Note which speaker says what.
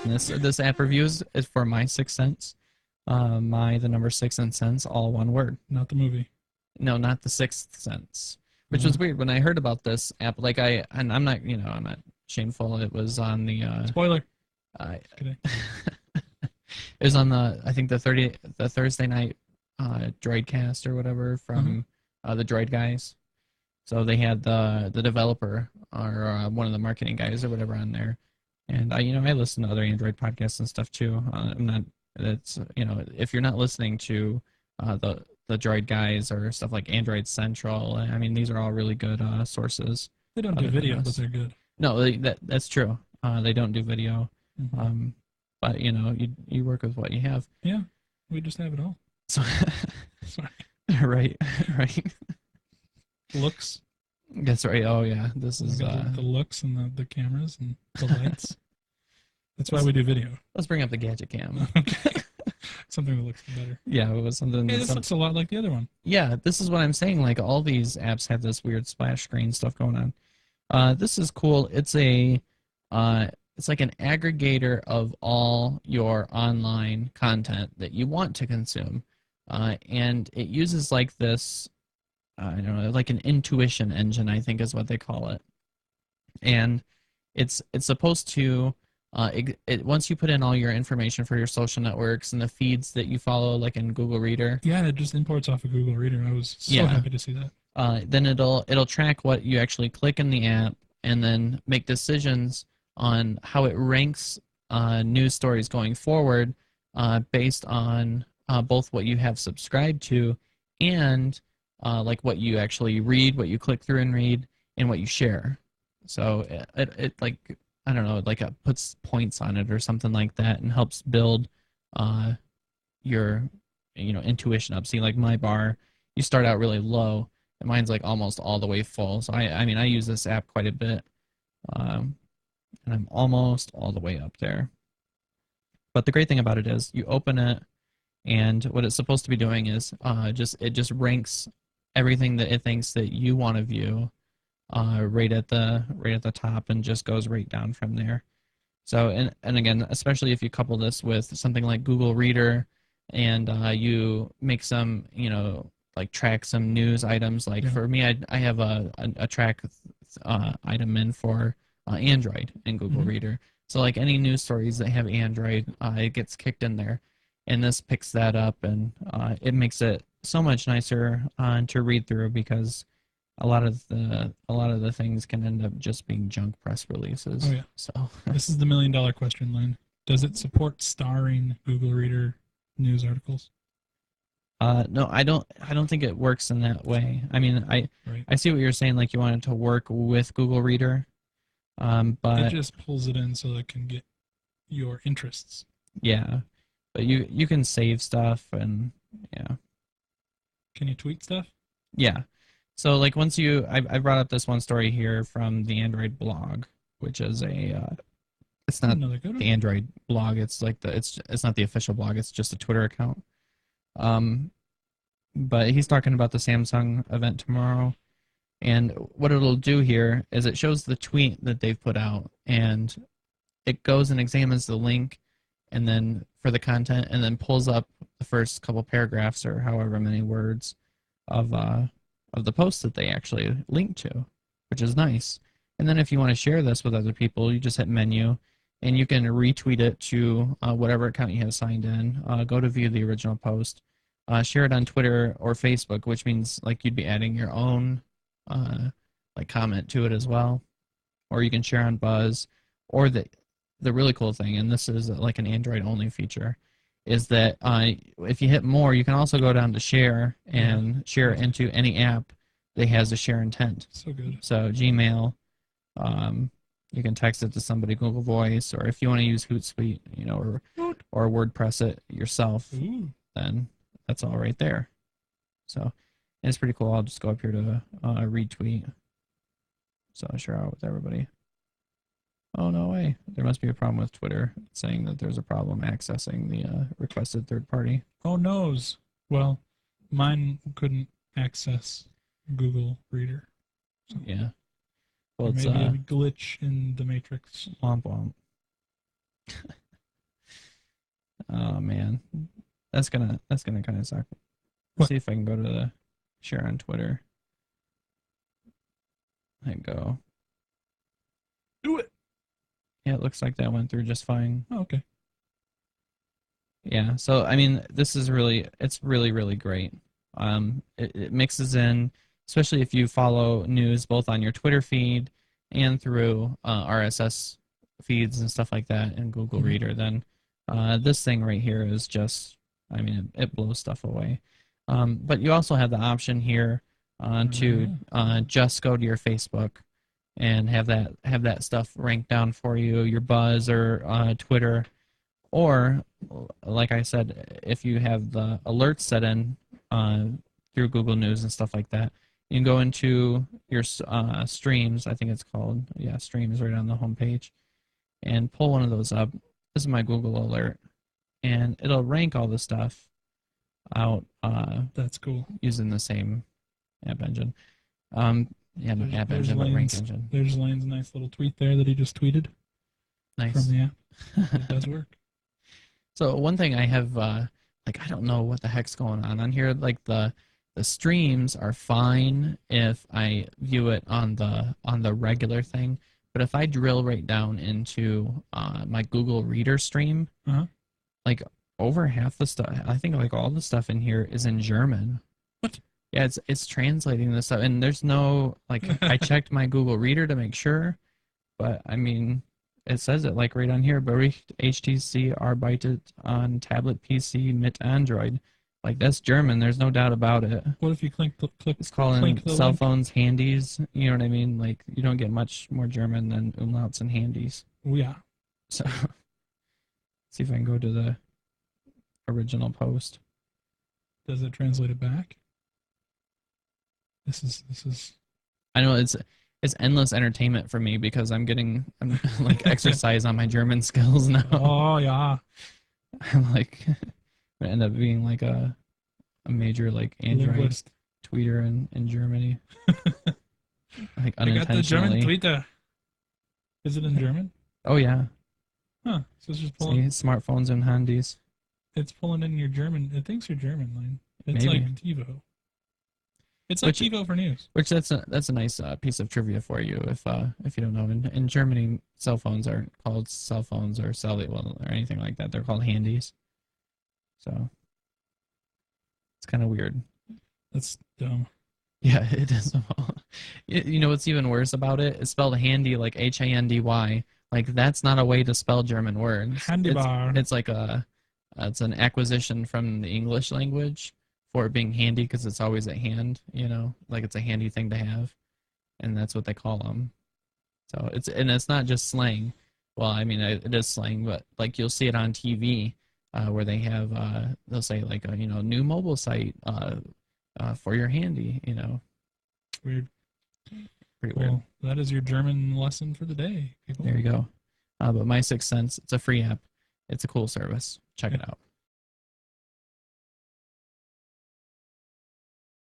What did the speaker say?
Speaker 1: This app review is for my6sense. The number six and sense, all one word.
Speaker 2: Not the movie.
Speaker 1: No, not the sixth sense. Which was weird when I heard about this app. And I'm not, I'm not shameful. It was on the
Speaker 2: Spoiler.
Speaker 1: it was on I think the Thursday night Droidcast or whatever from the Droid guys. So they had the developer or one of the marketing guys or whatever on there, and I listen to other Android podcasts and stuff too. I'm not. It's if you're not listening to the Droid guys or stuff like Android Central, I mean these are all really good sources.
Speaker 2: They don't do video, but they're good.
Speaker 1: No, that's true. They don't do video, but you work with what you have.
Speaker 2: Yeah, we just have it all.
Speaker 1: So,
Speaker 2: Sorry.
Speaker 1: right.
Speaker 2: Looks.
Speaker 1: That's right. Oh yeah, this is
Speaker 2: the looks and the cameras and the lights. That's why we do video.
Speaker 1: Let's bring up the gadget cam.
Speaker 2: Okay. Something that looks better.
Speaker 1: Yeah, it was something.
Speaker 2: Hey, this looks a lot like the other one.
Speaker 1: Yeah, this is what I'm saying. Like all these apps have this weird splash screen stuff going on. This is cool. It's like an aggregator of all your online content that you want to consume, and it uses like this. I don't know, like an intuition engine, I think is what they call it. And it's supposed to, once you put in all your information for your social networks and the feeds that you follow, like in Google Reader.
Speaker 2: Yeah, it just imports off of Google Reader. I was so happy to see that.
Speaker 1: Then it'll track what you actually click in the app and then make decisions on how it ranks news stories going forward based on both what you have subscribed to and like what you actually read, what you click through and read, and what you share. So it like, I don't know, like it puts points on it or something like that and helps build your intuition up. See, like my bar, you start out really low, and mine's like almost all the way full. So I mean I use this app quite a bit, and I'm almost all the way up there. But the great thing about it is you open it, and what it's supposed to be doing is it just ranks everything that it thinks that you want to view right at the top and just goes right down from there. So and again, especially if you couple this with something like Google Reader and you make some like track some news items. Like for me, I have a track item in for Android in Google Reader. So like any news stories that have Android, it gets kicked in there, and this picks that up, and it makes it so much nicer to read through because a lot of the things can end up just being junk press releases.
Speaker 2: Oh yeah.
Speaker 1: So
Speaker 2: this is the $1 million question, Lynn. Does it support starring Google Reader news articles?
Speaker 1: No, I don't think it works in that way. I mean, I see what you're saying. Like you want it to work with Google Reader, but
Speaker 2: it just pulls it in so it can get your interests.
Speaker 1: Yeah, but you can save stuff and yeah.
Speaker 2: Can you tweet stuff?
Speaker 1: Yeah. So like once I brought up this one story here from the Android blog, which is it's not the Android blog. It's like it's not the official blog. It's just a Twitter account. But he's talking about the Samsung event tomorrow, and what it'll do here is it shows the tweet that they've put out, and it goes and examines the link, and then for the content, and then pulls up the first couple paragraphs or however many words of the post that they actually link to, which is nice. And then if you want to share this with other people, you just hit menu, and you can retweet it to whatever account you have signed in. Go to view the original post, share it on Twitter or Facebook, which means like you'd be adding your own like comment to it as well, or you can share on Buzz, or the really cool thing, and this is like an Android only feature, is that if you hit more, you can also go down to share and share it into any app that has a share intent.
Speaker 2: So good.
Speaker 1: So Gmail, you can text it to somebody, Google Voice, or if you want to use Hootsuite, or WordPress it yourself, then that's all right there. So it's pretty cool. I'll just go up here to retweet. So I'll share out with everybody. Oh, no way. There must be a problem with Twitter saying that there's a problem accessing the requested third party.
Speaker 2: Oh, noes. Well, mine couldn't access Google Reader.
Speaker 1: So yeah. Well,
Speaker 2: it's maybe a glitch in the matrix.
Speaker 1: Womp womp. Oh man, that's gonna kind of suck. Let's
Speaker 2: What?
Speaker 1: see if I can go to the share on Twitter. And go.
Speaker 2: Do it.
Speaker 1: Yeah, it looks like that went through just fine.
Speaker 2: Oh, okay.
Speaker 1: Yeah, so I mean, this is really, it's really, really great. It mixes in, especially if you follow news both on your Twitter feed and through RSS feeds and stuff like that in Google
Speaker 2: Mhm.
Speaker 1: Reader, then this thing right here is just, I mean, it blows stuff away. But you also have the option here to just go to your Facebook and have that stuff ranked down for you, your Buzz or Twitter, or like I said, if you have the alerts set in uh, through Google News and stuff like that, you can go into your streams. I think it's called, yeah, streams right on the homepage, and pull one of those up. This is my Google alert, and it'll rank all the stuff out
Speaker 2: That's cool.
Speaker 1: using the same app engine. Yeah, not app
Speaker 2: There's
Speaker 1: engine, but rank
Speaker 2: Lane's.
Speaker 1: engine.
Speaker 2: There's Lane's nice little tweet there that he just tweeted from
Speaker 1: Nice.
Speaker 2: the app. It does work.
Speaker 1: So one thing I have, like, I don't know what the heck's going on here. Like the streams are fine if I view it on the regular thing, but if I drill right down into my Google Reader stream,
Speaker 2: Uh-huh.
Speaker 1: like over half the stuff, I think like all the stuff in here is in German.
Speaker 2: What?
Speaker 1: Yeah, it's translating this stuff, and there's no like I checked my Google Reader to make sure, but I mean, it says it like right on here. Bericht HTC arbeitet on tablet PC mit Android. Like that's German. There's no doubt about it.
Speaker 2: What if you click
Speaker 1: It's calling
Speaker 2: the
Speaker 1: cell
Speaker 2: link?
Speaker 1: phones handies. You know what I mean? Like you don't get much more German than umlauts and handies.
Speaker 2: Oh, yeah.
Speaker 1: So see if I can go to the original post.
Speaker 2: Does it translate it back? This is.
Speaker 1: I know it's endless entertainment for me because I'm like exercise on my German skills now.
Speaker 2: Oh yeah.
Speaker 1: I'm like gonna end up being like a major like Android
Speaker 2: Linguist.
Speaker 1: tweeter in Germany. Like
Speaker 2: I got the German
Speaker 1: unintentionally.
Speaker 2: tweeter. Is it in German?
Speaker 1: Oh yeah.
Speaker 2: Huh. So it's just
Speaker 1: See,
Speaker 2: pulling.
Speaker 1: smartphones and handies.
Speaker 2: It's pulling in your German. It thinks you're German, Lane. It's
Speaker 1: Maybe.
Speaker 2: like TiVo. It's like TiVo for news.
Speaker 1: Which that's a nice piece of trivia for you if you don't know. In Germany, cell phones aren't called cell phones or or anything like that. They're called handies. So it's kind of weird.
Speaker 2: That's dumb.
Speaker 1: Yeah, it is. You know what's even worse about it? It's spelled handy like Handy. Like that's not a way to spell German words.
Speaker 2: Handybar.
Speaker 1: It's like it's an acquisition from the English language for it being handy because it's always at hand. You know, like it's a handy thing to have, and that's what they call them. So it's not just slang. Well, I mean it is slang, but like you'll see it on TV where they have they'll say like a new mobile site for your handy. You know,
Speaker 2: Weird.
Speaker 1: pretty weird.
Speaker 2: Well, that is your German lesson for the day, people.
Speaker 1: There you go. But my 6sense, it's a free app. It's a cool service. Check it out.